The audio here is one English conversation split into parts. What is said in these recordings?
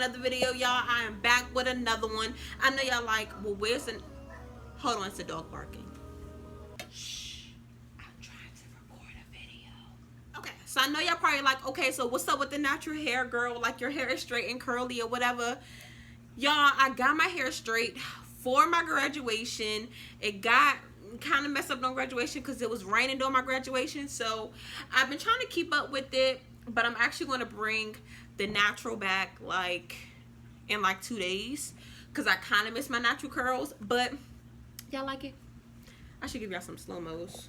another video, y'all. I am back with another one. I know y'all like, well, where's the... Hold on, it's the dog barking. Shh. I'm trying to record a video. Okay, so I know y'all probably like, okay, so what's up with the natural hair, girl? Like, your hair is straight and curly or whatever. Y'all, I got my hair straight for my graduation. It got kind of messed up on graduation because it was raining during my graduation. So I've been trying to keep up with it, but I'm actually going to bring the natural back like in like 2 days because I kind of miss my natural curls. But y'all like it? I should give y'all some slow-mos.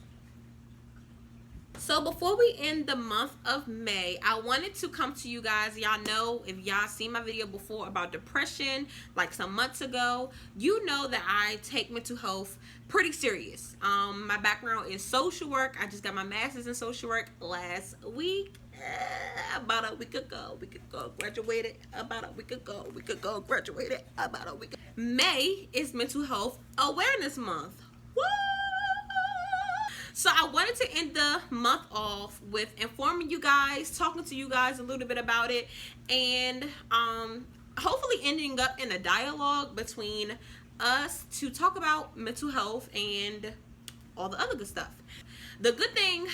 So before we end the month of May, I wanted to come to you guys. Y'all know, if y'all seen my video before about depression like some months ago, you know that I take mental health pretty serious. My background is social work. I just got my master's in social work last week. About a week ago, graduated about a week ago, graduated about a week ago. May is Mental Health Awareness Month. Woo! So I wanted to end the month off with informing you guys, talking to you guys a little bit about it, and hopefully ending up in a dialogue between us to talk about mental health and all the other good stuff. The good thing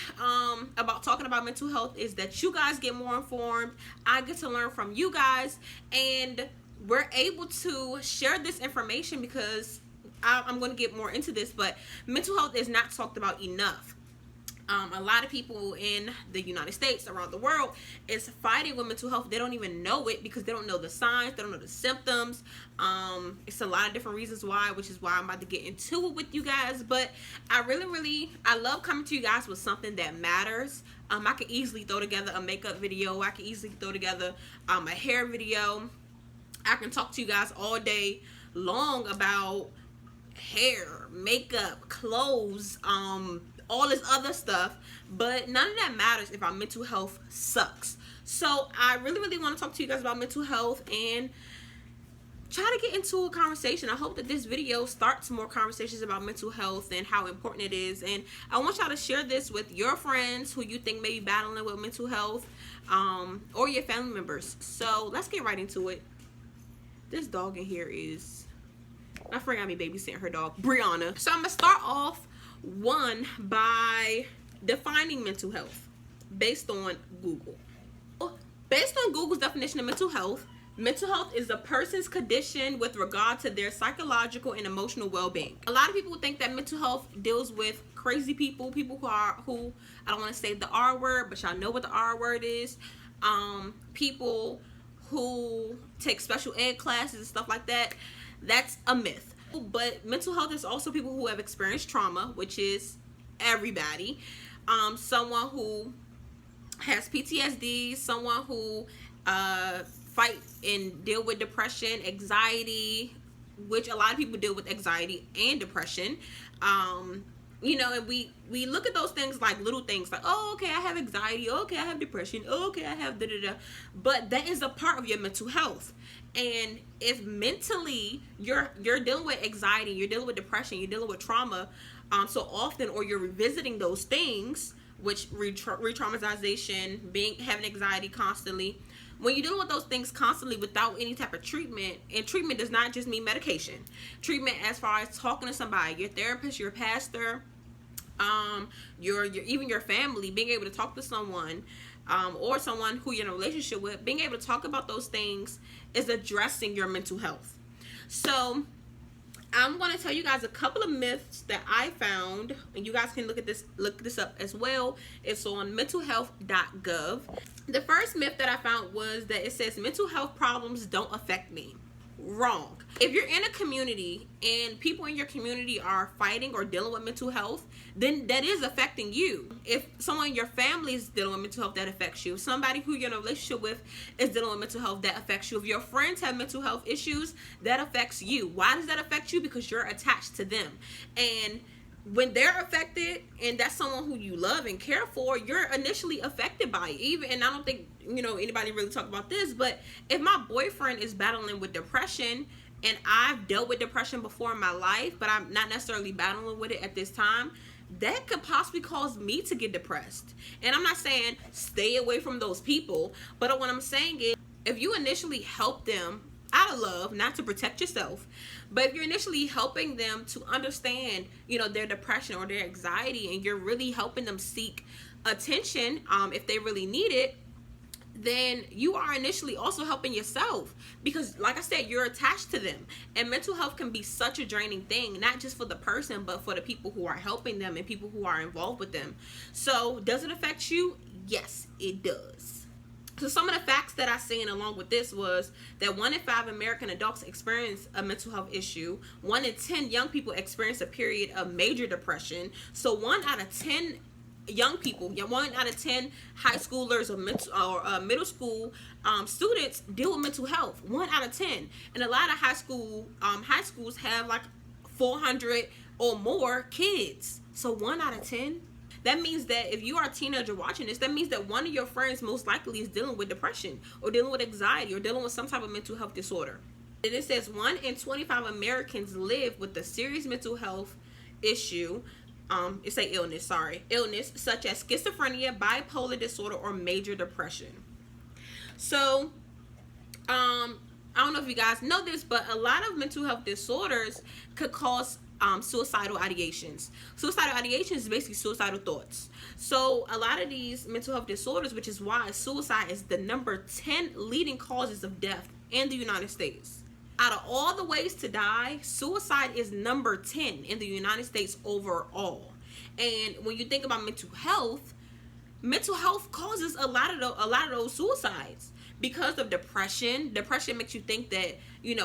about talking about mental health is that you guys get more informed. I get to learn from you guys, and we're able to share this information because I'm going to get more into this, but mental health is not talked about enough. A lot of people in the United States, around the world, is fighting with mental health. They don't even know it because they don't know the signs, they don't know the symptoms. It's a lot of different reasons why, which is why I'm about to get into it with you guys. But I love coming to you guys with something that matters. I could easily throw together a makeup video. I could easily throw together a hair video. I can talk to you guys all day long about hair, makeup, clothes, all this other stuff, but none of that matters if our mental health sucks. So I really want to talk to you guys about mental health and try to get into a conversation. I hope that this video starts more conversations about mental health and how important it is, and I want y'all to share this with your friends who you think may be battling with mental health, or your family members. So let's get right into it. This dog in here is... my friend got me babysitting her dog, Brianna. So I'm going to start off by defining mental health based on Google. Based on Google's definition of mental health is a person's condition with regard to their psychological and emotional well-being. A lot of people think that mental health deals with crazy people who I don't want to say the R word, but y'all know what the R word is. People who take special ed classes and stuff like that. That's a myth. But mental health is also people who have experienced trauma, which is everybody. Someone who has PTSD, someone who fight and deal with depression, anxiety, which a lot of people deal with anxiety and depression. You know, and we look at those things like little things, like, oh, okay, I have anxiety, okay, I have depression, okay, I have da-da-da. But that is a part of your mental health. And if mentally you're dealing with anxiety, you're dealing with depression, you're dealing with trauma so often, or you're revisiting those things, which re-traumatization, having anxiety constantly, when you're dealing with those things constantly without any type of treatment, and treatment does not just mean medication. Treatment as far as talking to somebody, your therapist, your pastor, even your family, being able to talk to someone, or someone who you're in a relationship with, being able to talk about those things is addressing your mental health. So I'm going to tell you guys a couple of myths that I found, and you guys can look this up as well. It's on mentalhealth.gov. The first myth that I found was that it says mental health problems don't affect me. Wrong. If you're in a community and people in your community are fighting or dealing with mental health, then that is affecting you. If someone in your family is dealing with mental health, that affects you. If somebody who you're in a relationship with is dealing with mental health, that affects you. If your friends have mental health issues, that affects you. Why does that affect you? Because you're attached to them. And when they're affected, and that's someone who you love and care for, you're initially affected by it. Even, and I don't think, you know, anybody really talk about this, but if my boyfriend is battling with depression, and I've dealt with depression before in my life, but I'm not necessarily battling with it at this time, that could possibly cause me to get depressed. And I'm not saying stay away from those people, but what I'm saying is if you initially help them out of love, not to protect yourself, but if you're initially helping them to understand, their depression or their anxiety, and you're really helping them seek attention, if they really need it, then you are initially also helping yourself, because like I said, you're attached to them. And mental health can be such a draining thing, not just for the person, but for the people who are helping them and people who are involved with them. So does it affect you? Yes, it does. So some of the facts that I seen along with this was that 1 in 5 American adults experience a mental health issue. 1 in 10 young people experience a period of major depression. So 1 out of 10 young people, 1 out of 10 high schoolers or middle school students deal with mental health. 1 out of 10. And a lot of high schools have like 400 or more kids. So 1 out of 10. That means that if you are a teenager watching this, that means that one of your friends most likely is dealing with depression or dealing with anxiety or dealing with some type of mental health disorder. And it says 1 in 25 Americans live with a serious mental health issue. Illness such as schizophrenia, bipolar disorder, or major depression. So, I don't know if you guys know this, but a lot of mental health disorders could cause suicidal ideations. Suicidal ideations is basically suicidal thoughts. So a lot of these mental health disorders, which is why suicide is the number 10 leading causes of death in the United States. Out of all the ways to die, suicide is number 10 in the United States overall. And when you think about mental health causes a lot of those suicides. Because of depression makes you think that,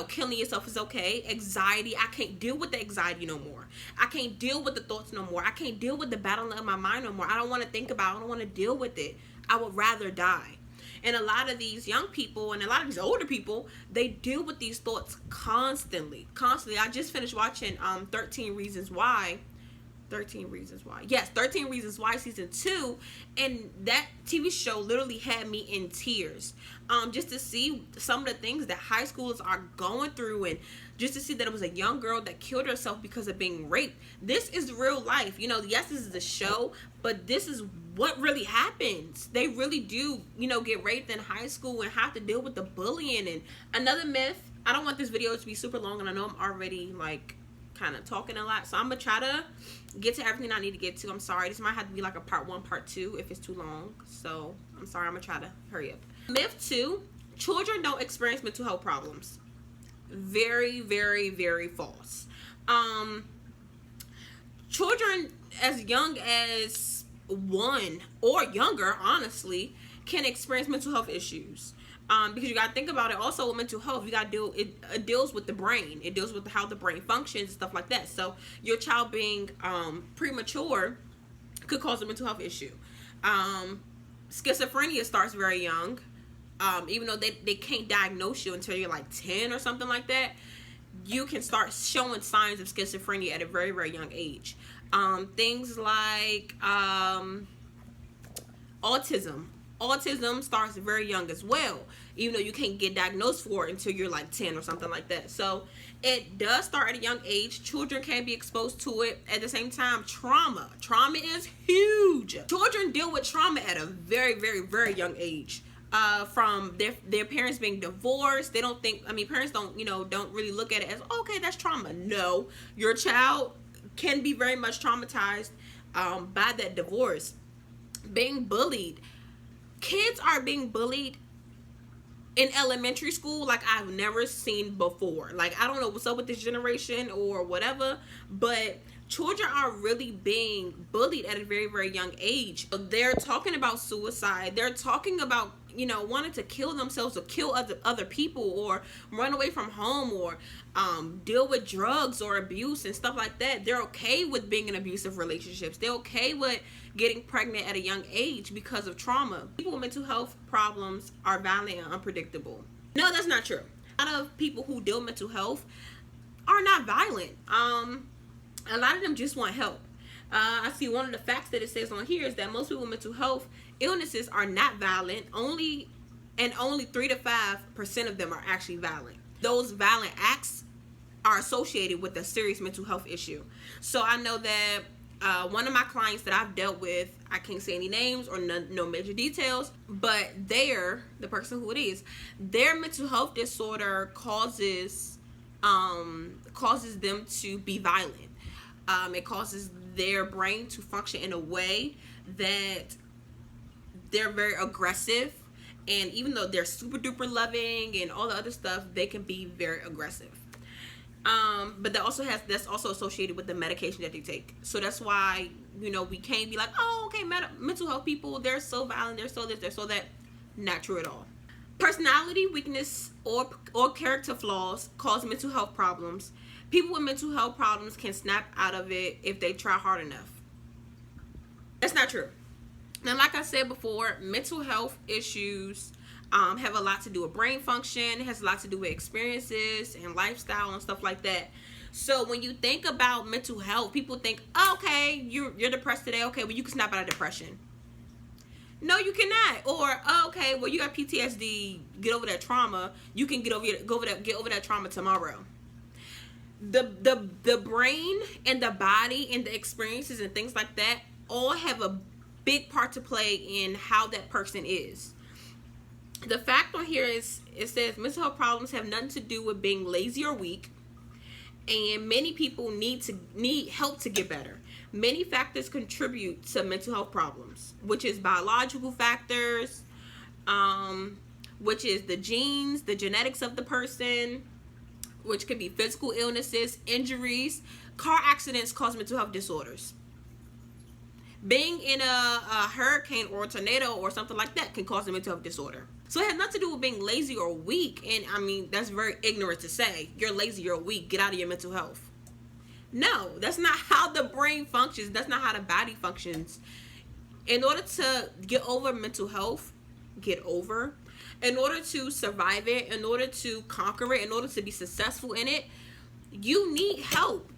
killing yourself is okay. Anxiety, I can't deal with the anxiety no more. I can't deal with the thoughts no more. I can't deal with the battle in my mind no more. I don't want to think about it. I don't want to deal with it. I would rather die. And a lot of these young people and a lot of these older people, they deal with these thoughts constantly. I just finished watching 13 Reasons Why. Yes, 13 Reasons Why season 2, and that TV show literally had me in tears. Just to see some of the things that high schoolers are going through, and just to see that it was a young girl that killed herself because of being raped. This is real life. Yes, this is a show, but this is what really happens. They really do, get raped in high school and have to deal with the bullying. And another myth, I don't want this video to be super long, and I know I'm already kind of talking a lot, so I'm gonna try to get to everything I need to get to. I'm sorry, this might have to be like a part 1, part 2 if it's too long, so I'm sorry. I'm gonna try to hurry up. Myth 2, children don't experience mental health problems. Very, very, very false. Children as young as 1 or younger, honestly, can experience mental health issues. Because you gotta think about it. Also with mental health, you gotta it deals with the brain. It deals with how the brain functions and stuff like that. So your child being premature could cause a mental health issue. Schizophrenia starts very young. Even though they can't diagnose you until you're like 10 or something like that, you can start showing signs of schizophrenia at a very, very young age. Things like autism. Autism starts very young as well, even though you can't get diagnosed for it until you're like 10 or something like that. So it does start at a young age. Children can be exposed to it. At the same time, trauma is huge. Children deal with trauma at a very, very, very young age. From their parents being divorced. They don't think, parents don't really look at it as, okay, that's trauma. No, your child can be very much traumatized by that divorce. Being bullied. Kids are being bullied in elementary school like I've never seen before. I don't know what's up with this generation or whatever, but children are really being bullied at a very, very young age. They're talking about suicide. They're talking about, wanting to kill themselves or kill other people or run away from home or deal with drugs or abuse and stuff like that. They're okay with being in abusive relationships. They're okay with getting pregnant at a young age because of trauma. People with mental health problems are violent and unpredictable. No, that's not true. A lot of people who deal with mental health are not violent. A lot of them just want help. I see one of the facts that it says on here is that most people with mental health illnesses are not violent. Only 3 to 5% of them are actually violent. Those violent acts are associated with a serious mental health issue. So I know that One of my clients that I've dealt with, I can't say any names or no major details, but the person who it is, their mental health disorder causes them to be violent. It causes their brain to function in a way that they're very aggressive, and even though they're super duper loving and all the other stuff, they can be very aggressive. But that's also associated with the medication that they take. So that's why, we can't be like, oh, okay, mental health people, they're so violent, they're so this, they're so that. Not true at all. Personality weakness or character flaws cause mental health problems. People with mental health problems can snap out of it if they try hard enough. That's not true. Now, like I said before, mental health issues have a lot to do with brain function. It has a lot to do with experiences and lifestyle and stuff like that. So when you think about mental health, people think, oh, okay, you're depressed today. Okay, well, you can snap out of depression. No, you cannot. Or, oh, okay, well, you got PTSD. Get over that trauma. You can get over that trauma tomorrow. The brain and the body and the experiences and things like that all have a big part to play in how that person is. The fact on here is, it says mental health problems have nothing to do with being lazy or weak, and many people need help to get better. Many factors contribute to mental health problems, which is biological factors, which is the genes, the genetics of the person, which could be physical illnesses, injuries. Car accidents cause mental health disorders. Being in a hurricane or a tornado or something like that can cause a mental health disorder. So it has nothing to do with being lazy or weak. And I mean, that's very ignorant to say. You're lazy, you're weak, get out of your mental health. No, that's not how the brain functions. That's not how the body functions. In order to get over mental health, in order to survive it, in order to conquer it, in order to be successful in it, you need help.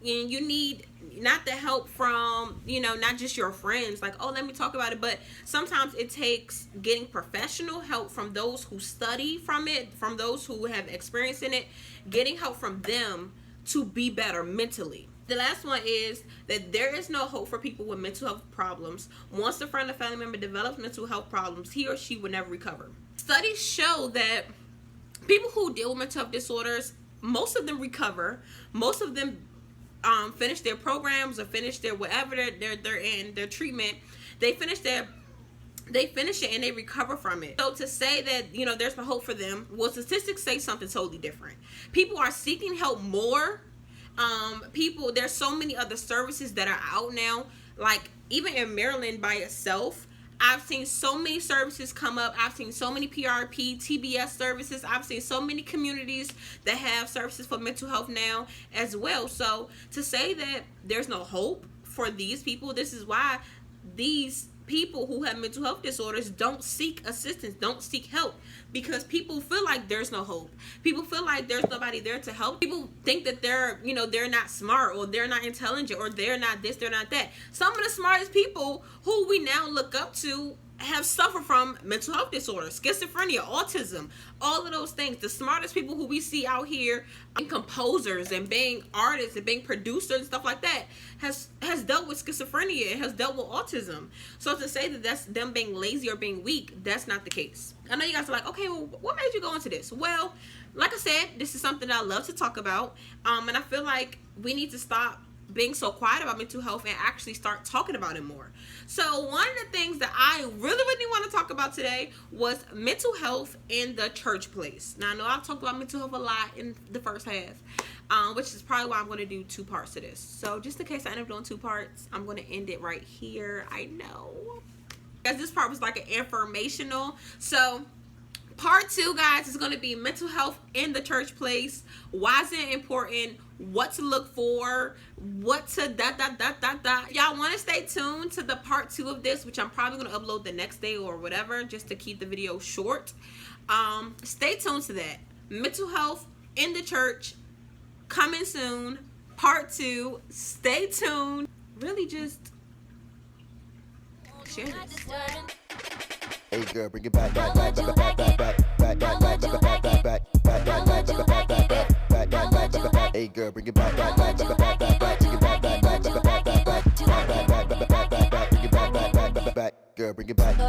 And you need not the help from, not just your friends, like, oh, let me talk about it, but sometimes it takes getting professional help from those who study from it, from those who have experience in it, getting help from them to be better mentally. The last one is that there is no hope for people with mental health problems. Once a friend or family member develops mental health problems, he or she will never recover. Studies show that people who deal with mental health disorders, most of them recover. Most of them finish their programs or finish their whatever they're in their treatment. They finish it and they recover from it. So to say that there's no hope for them, well, statistics say something totally different. People are seeking help more. There's so many other services that are out now. Like even in Maryland by itself, I've seen so many services come up. I've seen so many PRP, TBS services. I've seen so many communities that have services for mental health now as well. So to say that there's no hope for these people, this is why these people who have mental health disorders don't seek assistance, don't seek help, because people feel like there's no hope. People feel like there's nobody there to help. People think that they're not smart, or they're not intelligent, or they're not this, they're not that. Some of the smartest people who we now look up to have suffered from mental health disorders, schizophrenia, autism, all of those things. The smartest people who we see out here being composers and being artists and being producers and stuff like that has dealt with schizophrenia and has dealt with autism. So to say that that's them being lazy or being weak, that's not the case. I know you guys are like, okay, well, what made you go into this? Well, like I said, this is something that I love to talk about, and I feel like we need to stop being so quiet about mental health and actually start talking about it more. So one of the things that I really want to talk about today was mental health in the church place. Now I know I've talked about mental health a lot in the first half, which is probably why I'm going to do 2 parts to this. So just in case I end up doing 2 parts, I'm going to end it right here. I know, because this part was like an informational. So part 2, guys, is going to be mental health in the church place. Why is it important? What to look for? What to ... Y'all want to stay tuned to the part 2 of this, which I'm probably going to upload the next day or whatever, just to keep the video short. Stay tuned to that. Mental health in the church, coming soon. Part 2. Stay tuned. Really just share this. Hey girl, bring it back, back, back, back, back, back, back, back, back, back, back, back, back, Hey girl, bring it back, back, back, back, back, back, back, bring it back, back, back, back, back, back, back. girl, bring it back.